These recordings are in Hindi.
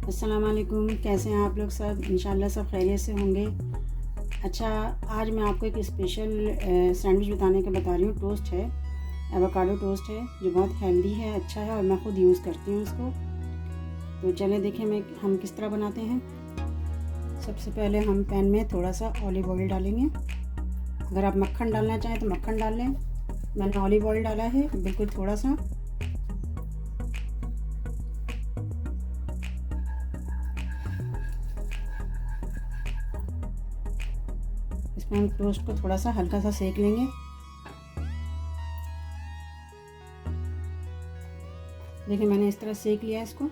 अस्सलाम वालेकुम। कैसे हैं आप लोग सब? इंशाल्लाह सब खैरियत से होंगे। अच्छा, आज मैं आपको एक स्पेशल सैंडविच बताने का बता रही हूँ। टोस्ट है, एवोकाडो टोस्ट है जो बहुत हेल्दी है, अच्छा है और मैं ख़ुद यूज़ करती हूँ इसको। तो चलें देखें हम किस तरह बनाते हैं। सबसे पहले हम पैन में थोड़ा सा ऑलिव ऑयल डालेंगे। अगर आप मक्खन डालना चाहें तो मक्खन डाल लें। मैंने ऑलिव ऑयल डाला है, बिल्कुल थोड़ा सा। इसमें हम टोस्ट को थोड़ा सा हल्का सा सेक लेंगे। देखिए मैंने इस तरह सेक लिया है इसको।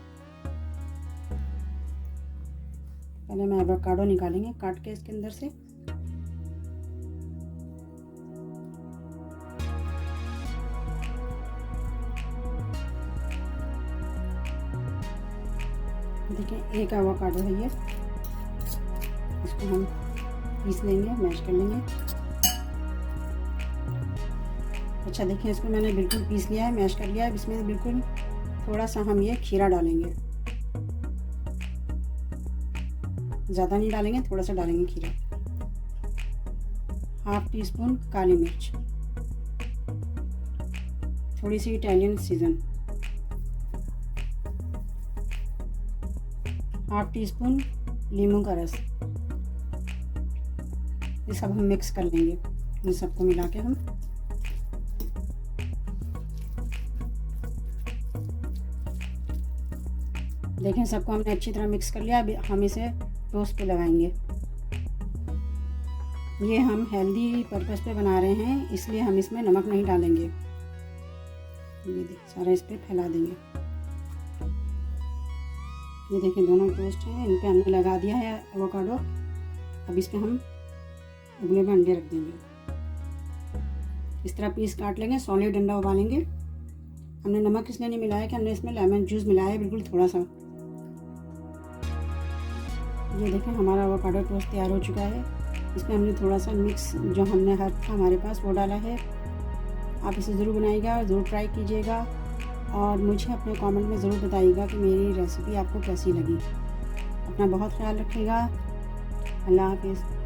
पहले मैं एवोकाडो निकालेंगे काट के इसके अंदर से। देखिए एक एवोकाडो है ये, इसको हम पीस लेंगे, मैश कर लेंगे। अच्छा देखिए इसको मैंने बिल्कुल पीस लिया है, मैश कर लिया है। इसमें बिल्कुल थोड़ा सा हम ये खीरा डालेंगे, ज़्यादा नहीं डालेंगे, थोड़ा सा डालेंगे खीरा। हाफ टी स्पून काली मिर्च, थोड़ी सी Italian season, half teaspoon नींबू का रस। ये सब हम मिक्स कर लेंगे, इन सबको मिला के हम देखें सबको हमने अच्छी तरह मिक्स कर लिया। अभी हम इसे टोस्ट पे लगाएंगे। ये हम हेल्दी पर्पस पे बना रहे हैं, इसलिए हम इसमें नमक नहीं डालेंगे। ये देखिए सारा इस पे फैला देंगे। ये देखिए दोनों टोस्ट हैं, इन पे हमने लगा दिया है एवोकाडो। अब इस पे हम उबले में अंडे रख देंगे। इस तरह पीस काट लेंगे, सॉलिड अंडा उबालेंगे। हमने नमक इसलिए नहीं मिलाया कि हमने इसमें लेमन जूस मिलाया है, बिल्कुल थोड़ा सा। ये देखें हमारा एवोकाडो टोस्ट तैयार हो चुका है। इसमें हमने थोड़ा सा मिक्स जो हमने हर्ब था हमारे पास वो डाला है। आप इसे ज़रूर बनाइएगा, ज़रूर ट्राई कीजिएगा और मुझे अपने कमेंट में ज़रूर बताइएगा कि मेरी रेसिपी आपको कैसी लगी। अपना बहुत ख्याल रखिएगा। अल्लाह हाफिज़।